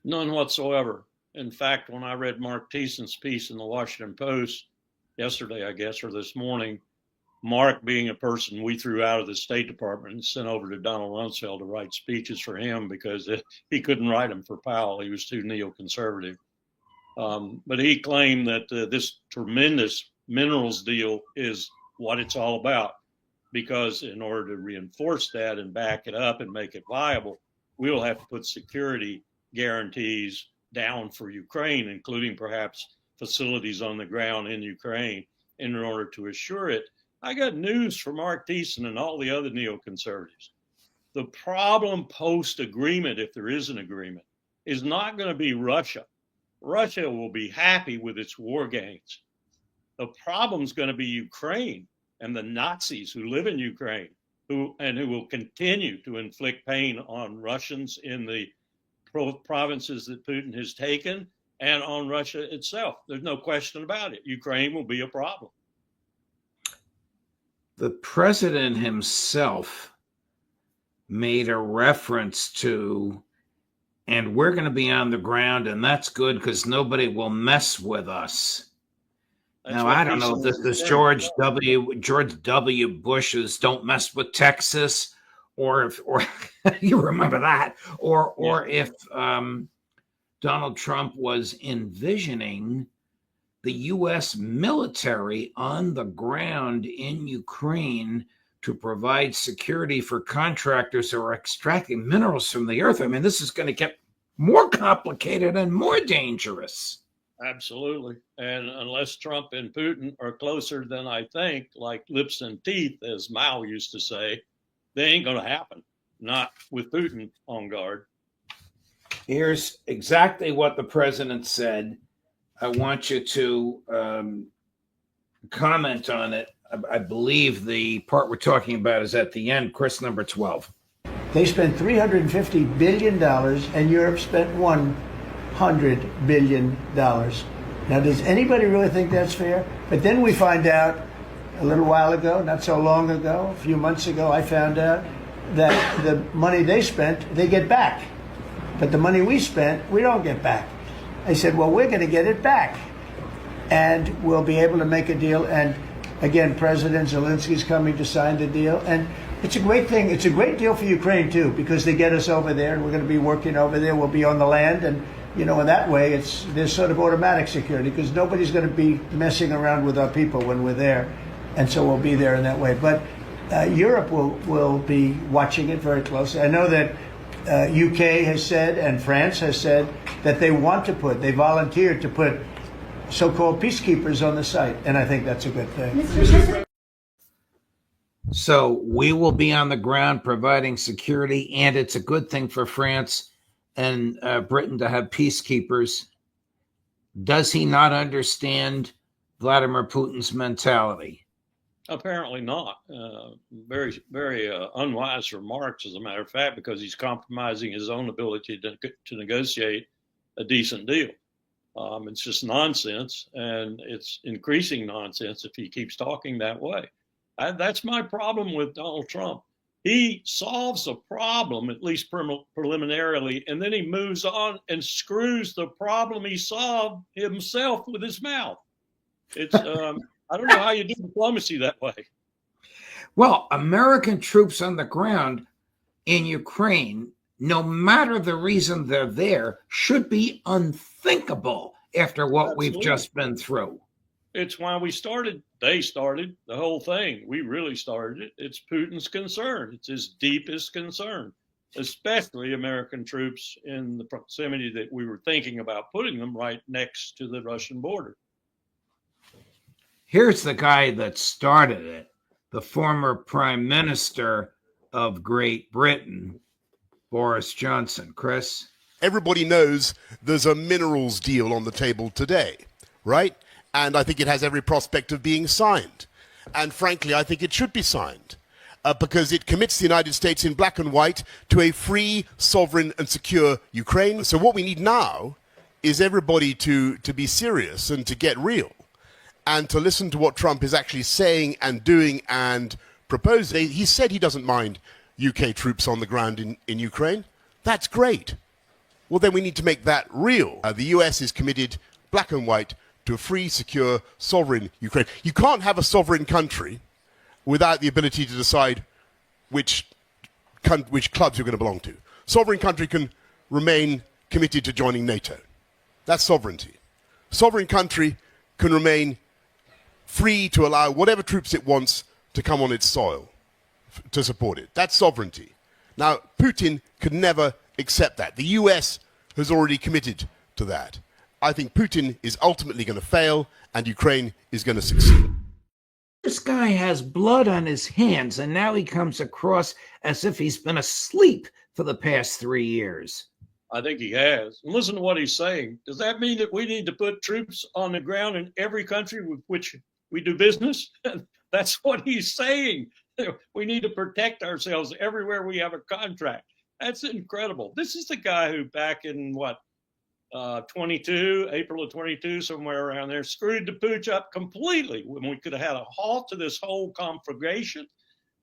None whatsoever. In fact, when I read Mark Thiessen's piece in the Washington Post yesterday, I guess, or this morning, Mark being a person we threw out of the State Department and sent over to Donald Rumsfeld to write speeches for him because he couldn't write them for Powell. He was too neoconservative. But he claimed that this tremendous minerals deal is what it's all about, because in order to reinforce that and back it up and make it viable, we will have to put security guarantees down for Ukraine, including perhaps facilities on the ground in Ukraine, in order to assure it. I got news for Mark Thiessen and all the other neoconservatives. The problem post-agreement, if there is an agreement, is not going to be Russia. Russia will be happy with its war gains. The problem is going to be Ukraine and the Nazis who live in Ukraine, who will continue to inflict pain on Russians in the provinces that Putin has taken and on Russia itself. There's no question about it. Ukraine will be a problem. The president himself made a reference to, and we're going to be on the ground, and that's good because nobody will mess with us. Now, I don't know if this is George W. Bush's "Don't Mess with Texas," or you remember that, or if Donald Trump was envisioning the U.S. military on the ground in Ukraine to provide security for contractors who are extracting minerals from the earth. I mean, this is going to get more complicated and more dangerous. Absolutely. And unless Trump and Putin are closer than I think, like lips and teeth, as Mao used to say, they ain't going to happen. Not with Putin on guard. Here's exactly what the president said. I want you to comment on it. I believe the part we're talking about is at the end, Chris, number 12. They spent $350 billion and Europe spent $100 billion. Now, does anybody really think that's fair? But then we find out a little while ago, not so long ago, a few months ago, I found out that the money they spent, they get back. But the money we spent, we don't get back. I said, well, we're going to get it back. And we'll be able to make a deal. And again, President Zelensky's coming to sign the deal. And it's a great thing. It's a great deal for Ukraine, too, because they get us over there and we're going to be working over there. We'll be on the land. And, you know, in that way, there's sort of automatic security because nobody's going to be messing around with our people when we're there. And so we'll be there in that way. But Europe will be watching it very closely. I know that UK has said and France has said that they volunteered to put so-called peacekeepers on the site. And I think that's a good thing. So we will be on the ground providing security, and it's a good thing for France and Britain to have peacekeepers. Does he not understand Vladimir Putin's mentality? Apparently not. Very, very unwise remarks, as a matter of fact, because he's compromising his own ability to negotiate a decent deal. It's just nonsense, and it's increasing nonsense if he keeps talking that way. That's my problem with Donald Trump. He solves a problem, at least preliminarily, and then he moves on and screws the problem he solved himself with his mouth. It's I don't know how you do diplomacy that way. Well, American troops on the ground in Ukraine, no matter the reason they're there, should be unthinkable after what Absolutely. We've just been through. It's why they started the whole thing. We really started it. It's Putin's concern. It's his deepest concern, especially American troops in the proximity that we were thinking about putting them right next to the Russian border. Here's the guy that started it, the former Prime Minister of Great Britain, Boris Johnson. Chris? Everybody knows there's a minerals deal on the table today, right? And I think it has every prospect of being signed. And frankly, I think it should be signed because it commits the United States in black and white to a free, sovereign, and secure Ukraine. So what we need now is everybody to be serious and to get real, and to listen to what Trump is actually saying and doing and proposing. He said he doesn't mind UK troops on the ground in Ukraine. That's great. well, then we need to make that real. The US is committed, black and white, to a free, secure, sovereign Ukraine. You can't have a sovereign country without the ability to decide which clubs you're going to belong to. Sovereign country can remain committed to joining NATO. That's sovereignty. Sovereign country can remain free to allow whatever troops it wants to come on its soil to support it. That's sovereignty. Now, Putin could never accept that. The US has already committed to that. I think Putin is ultimately going to fail and Ukraine is going to succeed. This guy has blood on his hands, and now he comes across as if he's been asleep for the past 3 years. I think he has. And listen to what he's saying. Does that mean that we need to put troops on the ground in every country with which we do business? That's what he's saying. We need to protect ourselves everywhere we have a contract. That's incredible. This is the guy who back in April of 22, somewhere around there, screwed the pooch up completely when we could have had a halt to this whole conflagration.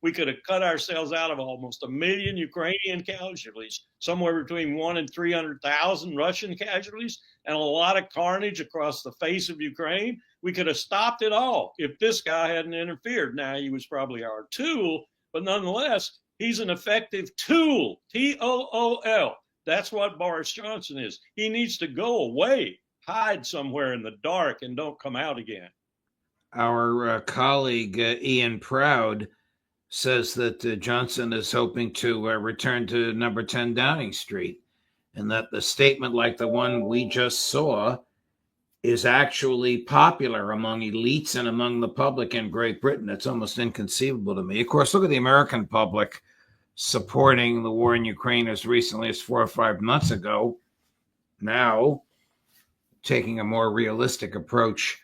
We could have cut ourselves out of almost 1 million Ukrainian casualties, somewhere between 1 and 300,000 Russian casualties, and a lot of carnage across the face of Ukraine. We could have stopped it all if this guy hadn't interfered. Now, he was probably our tool, but nonetheless, he's an effective tool, T-O-O-L. That's what Boris Johnson is. He needs to go away, hide somewhere in the dark, and don't come out again. Our colleague, Ian Proud, says that Johnson is hoping to return to number 10 Downing Street, and that the statement like the one we just saw is actually popular among elites and among the public in Great Britain. It's almost inconceivable to me. Of course, look at the American public supporting the war in Ukraine as recently as 4 or 5 months ago, now taking a more realistic approach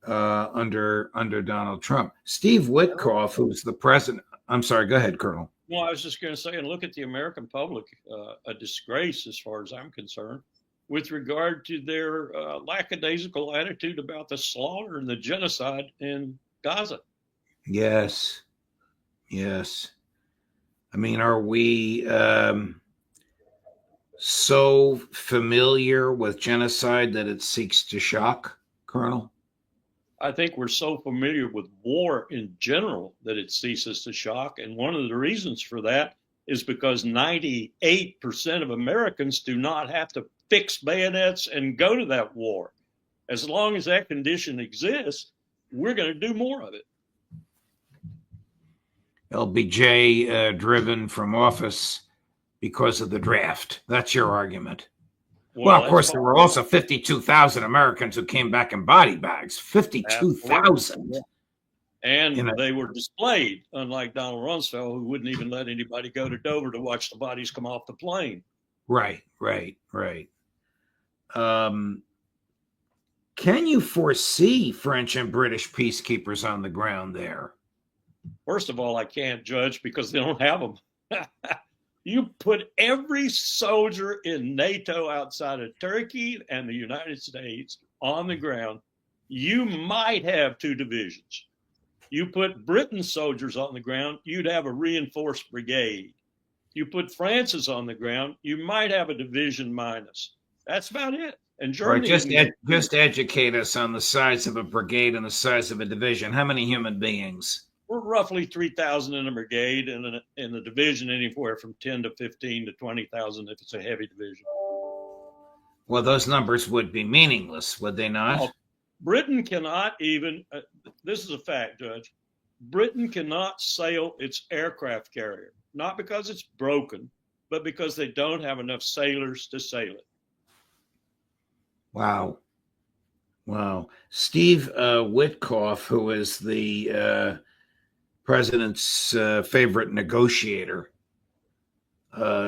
under Donald Trump. Steve Witkoff, who's the president, I'm sorry, go ahead, Colonel. Well, I was just going to say, and look at the American public, a disgrace as far as I'm concerned, with regard to their lackadaisical attitude about the slaughter and the genocide in Gaza. Yes. I mean, are we so familiar with genocide that it seeks to shock, Colonel? I think we're so familiar with war in general that it ceases to shock. And one of the reasons for that is because 98% of Americans do not have to fix bayonets and go to that war. As long as that condition exists, we're going to do more of it. LBJ driven from office because of the draft. That's your argument. Well, of course, there were also 52,000 Americans who came back in body bags. 52,000. And they were displayed, unlike Donald Rumsfeld, who wouldn't even let anybody go to Dover to watch the bodies come off the plane. Right. Can you foresee French and British peacekeepers on the ground there? First of all, I can't judge because they don't have them. You put every soldier in NATO outside of Turkey and the United States on the ground, you might have 2 divisions. You put Britain's soldiers on the ground, you'd have a reinforced brigade. You put France's on the ground, you might have a division minus. That's about it. And Germany. Right, just educate us on the size of a brigade and the size of a division. How many human beings? We're roughly 3,000 in a brigade, and in the division anywhere from 10 to 15 to 20,000 if it's a heavy division. Well, those numbers would be meaningless, would they not? Well, Britain cannot even, this is a fact, Judge, Britain cannot sail its aircraft carrier, not because it's broken, but because they don't have enough sailors to sail it. Wow. Steve Witkoff, who is the president's favorite negotiator,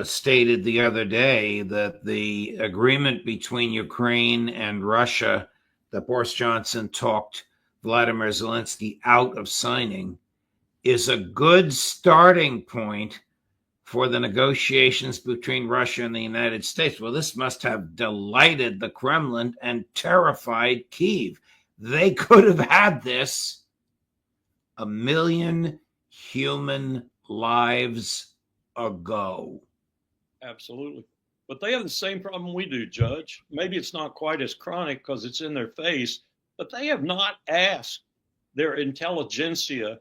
stated the other day that the agreement between Ukraine and Russia that Boris Johnson talked Vladimir Zelensky out of signing is a good starting point for the negotiations between Russia and the United States. Well, this must have delighted the Kremlin and terrified Kyiv. They could have had this 1 million human lives ago. Absolutely. But they have the same problem we do, Judge. Maybe it's not quite as chronic because it's in their face, but they have not asked their intelligentsia,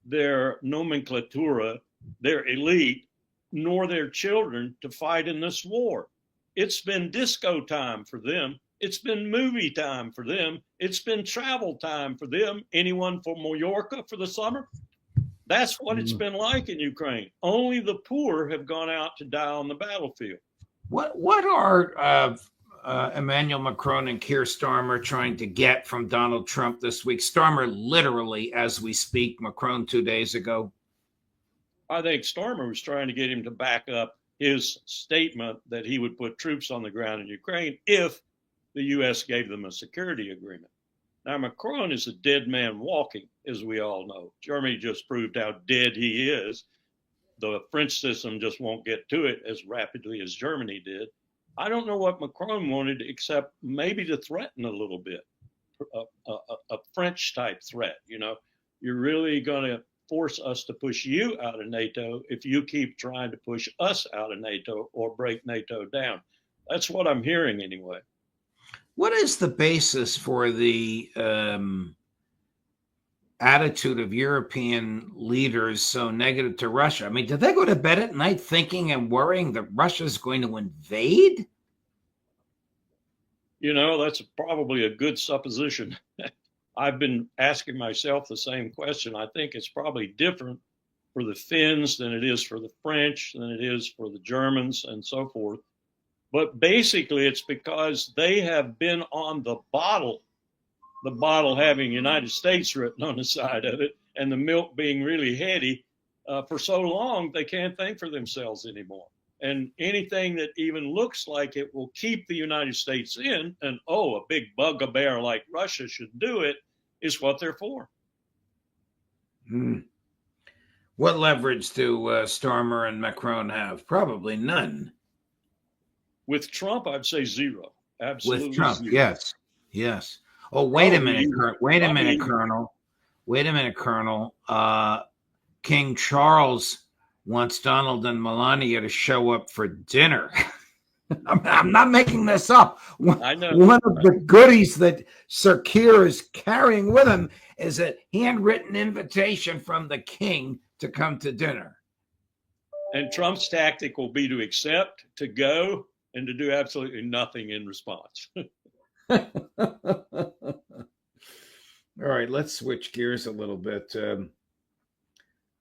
their nomenclatura, their elite, nor their children to fight in this war. It's been disco time for them. It's been movie time for them. It's been travel time for them. Anyone from Mallorca for the summer? That's what it's been like in Ukraine. Only the poor have gone out to die on the battlefield. What are Emmanuel Macron and Keir Starmer trying to get from Donald Trump this week? Starmer literally, as we speak, Macron 2 days ago. I think Starmer was trying to get him to back up his statement that he would put troops on the ground in Ukraine if the U.S. gave them a security agreement. Now, Macron is a dead man walking, as we all know. Germany just proved how dead he is. The French system just won't get to it as rapidly as Germany did. I don't know what Macron wanted except maybe to threaten a little bit, a French-type threat. You know, you're really going to force us to push you out of NATO if you keep trying to push us out of NATO or break NATO down. That's what I'm hearing anyway. What is the basis for the attitude of European leaders so negative to Russia? I mean, do they go to bed at night thinking and worrying that Russia's going to invade? You know, that's probably a good supposition. I've been asking myself the same question. I think it's probably different for the Finns than it is for the French, than it is for the Germans and so forth. But basically, it's because they have been on the bottle having United States written on the side of it, and the milk being really heady for so long, they can't think for themselves anymore. And anything that even looks like it will keep the United States in, and a big bugbear like Russia should do it, is what they're for. What leverage do Starmer and Macron have? Probably none. With Trump, I'd say zero. Absolutely. With Trump, zero. yes. Oh, wait a minute, Colonel. King Charles wants Donald and Melania to show up for dinner. I'm not making this up. I know. One of the goodies that Sir Keir is carrying with him is a handwritten invitation from the king to come to dinner. And Trump's tactic will be to accept, to go, and to do absolutely nothing in response. All right, let's switch gears a little bit.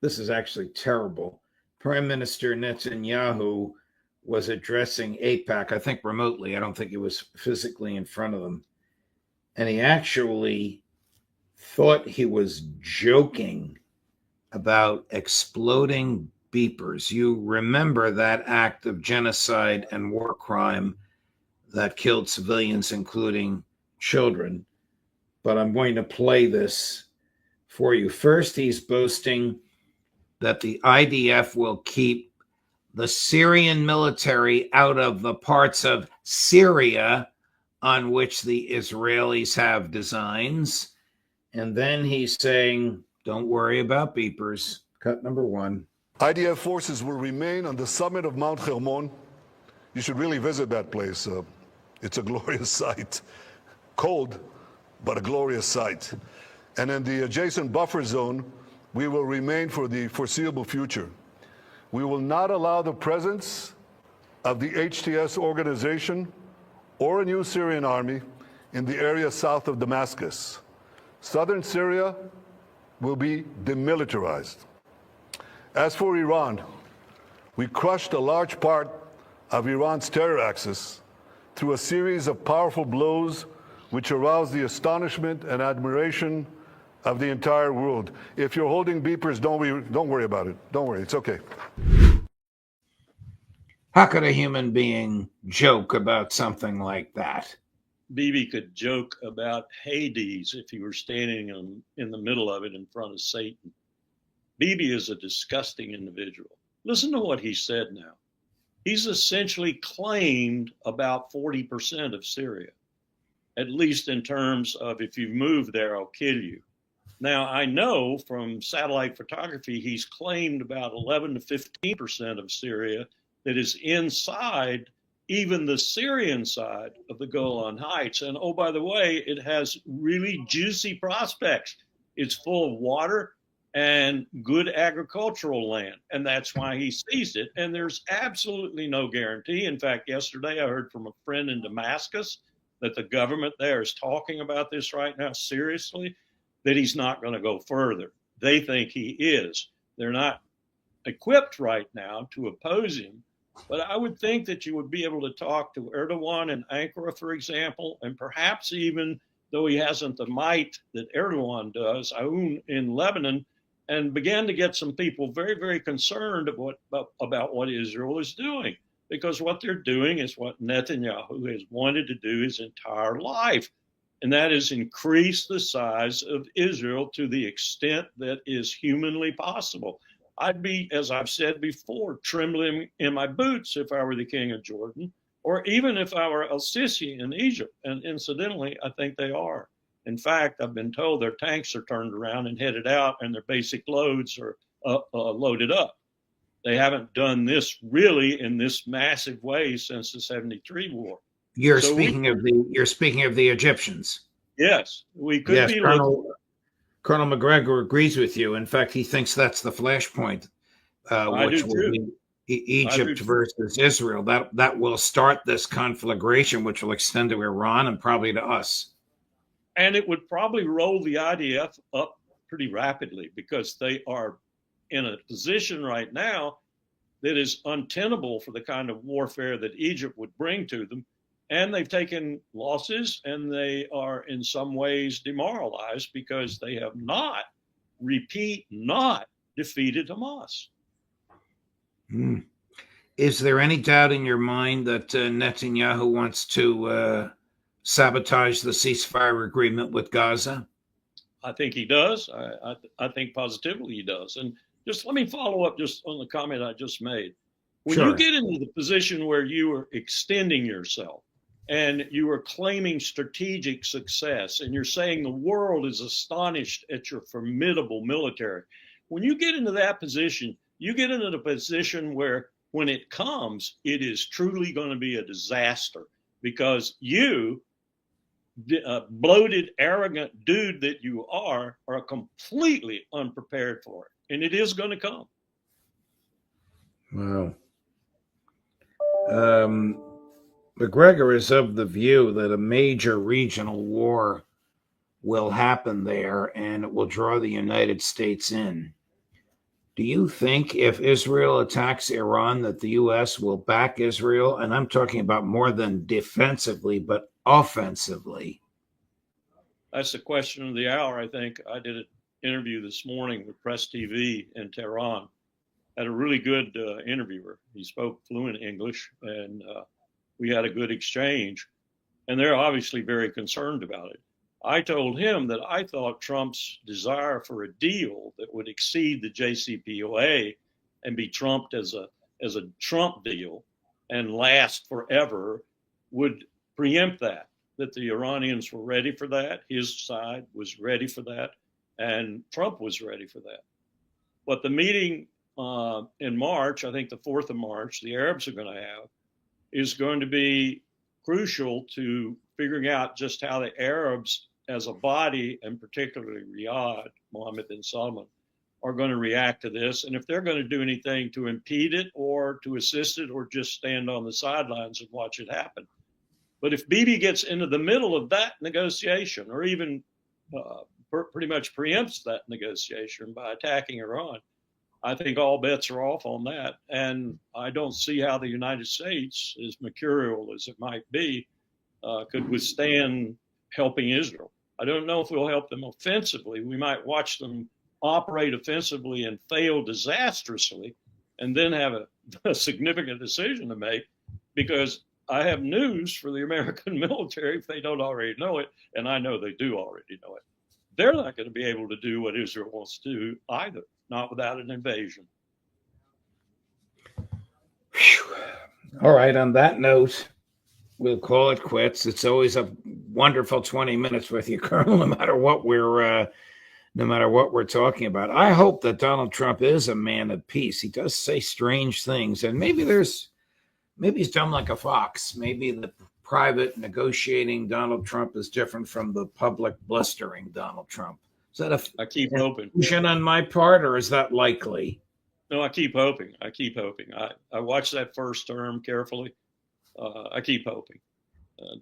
This is actually terrible. Prime Minister Netanyahu was addressing AIPAC, I think remotely. I don't think he was physically in front of them. And he actually thought he was joking about exploding beepers. You remember that act of genocide and war crime that killed civilians, including children. But I'm going to play this for you. First, he's boasting that the IDF will keep the Syrian military out of the parts of Syria on which the Israelis have designs. And then he's saying, don't worry about beepers. Cut number one. IDF forces will remain on the summit of Mount Hermon. You should really visit that place. It's a glorious sight. Cold, but a glorious sight. And in the adjacent buffer zone, we will remain for the foreseeable future. We will not allow the presence of the HTS organization or a new Syrian army in the area south of Damascus. Southern Syria will be demilitarized. As for Iran, we crushed a large part of Iran's terror axis through a series of powerful blows which aroused the astonishment and admiration of the entire world. If you're holding beepers, don't worry about it. Don't worry, it's okay. How could a human being joke about something like that? Bibi could joke about Hades if he were standing in the middle of it in front of Satan. Bibi is a disgusting individual. Listen to what he said now. He's essentially claimed about 40% of Syria, at least in terms of if you move there, I'll kill you. Now, I know from satellite photography, he's claimed about 11 to 15% of Syria that is inside even the Syrian side of the Golan Heights. And oh, by the way, it has really juicy prospects. It's full of water and good agricultural land. And that's why he seized it. And there's absolutely no guarantee. In fact, yesterday I heard from a friend in Damascus that the government there is talking about this right now seriously, that he's not going to go further. They think he is. They're not equipped right now to oppose him. But I would think that you would be able to talk to Erdogan in Ankara, for example, and perhaps even, though he hasn't the might that Erdogan does, Aoun in Lebanon, and began to get some people very, very concerned about what Israel is doing. Because what they're doing is what Netanyahu has wanted to do his entire life, and that is increase the size of Israel to the extent that is humanly possible. I'd be, as I've said before, trembling in my boots if I were the king of Jordan, or even if I were El-Sisi in Egypt. And incidentally, I think they are. In fact, I've been told their tanks are turned around and headed out, and their basic loads are loaded up. They haven't done this really in this massive way since the '73 war. You're speaking of the Egyptians. Yes, we could be. Colonel McGregor agrees with you. In fact, he thinks that's the flashpoint, which will be Egypt versus Israel. That will start this conflagration, which will extend to Iran and probably to us. And it would probably roll the IDF up pretty rapidly, because they are in a position right now that is untenable for the kind of warfare that Egypt would bring to them. And they've taken losses, and they are in some ways demoralized because they have not defeated Hamas. Is there any doubt in your mind that Netanyahu wants to sabotage the ceasefire agreement with Gaza? I think he does. I think positively he does. And just let me follow up just on the comment I just made. When you get into the position where you are extending yourself and you are claiming strategic success, and you're saying the world is astonished at your formidable military, when you get into that position, you get into the position where when it comes, it is truly going to be a disaster, because you, bloated, arrogant dude that you are completely unprepared for it. And it is going to come. Wow. McGregor is of the view that a major regional war will happen there, and it will draw the United States in. Do you think if Israel attacks Iran that the U.S. will back Israel? And I'm talking about more than defensively, but offensively. That's the question of the hour, I think. I did an interview this morning with Press TV in Tehran. Had a really good interviewer. He spoke fluent English, and we had a good exchange. And they're obviously very concerned about it. I told him that I thought Trump's desire for a deal that would exceed the JCPOA and be trumped as a Trump deal and last forever would preempt that the Iranians were ready for that, his side was ready for that, and Trump was ready for that. But the meeting in March, I think the 4th of March, the Arabs are going to have, is going to be crucial to figuring out just how the Arabs as a body, and particularly Riyadh, Mohammed bin Salman, are going to react to this, and if they're going to do anything to impede it or to assist it or just stand on the sidelines and watch it happen. But if Bibi gets into the middle of that negotiation, or even pretty much preempts that negotiation by attacking Iran, I think all bets are off on that. And I don't see how the United States, as mercurial as it might be, could withstand helping Israel. I don't know if we'll help them offensively. We might watch them operate offensively and fail disastrously, and then have a significant decision to make, because I have news for the American military, if they don't already know it, and I know they do already know it. They're not going to be able to do what Israel wants to do either, not without an invasion. Whew. All right, on that note, we'll call it quits. It's always a wonderful 20 minutes with you, Colonel, no matter what we're talking about. I hope that Donald Trump is a man of peace. He does say strange things, and maybe there's maybe he's dumb like a fox. Maybe the private negotiating Donald Trump is different from the public blustering Donald Trump. Is that I keep hoping. illusion on my part, or is that likely? No, I keep hoping. I keep hoping. I watched that first term carefully. I keep hoping.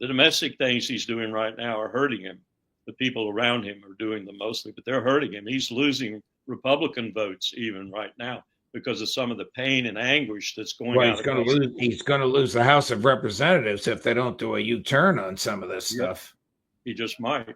The domestic things he's doing right now are hurting him. The people around him are doing them mostly, but they're hurting him. He's losing Republican votes even right now because of some of the pain and anguish that's going Well, on. he's going to lose the House of Representatives if they don't do a U-turn on some of this stuff. He just might.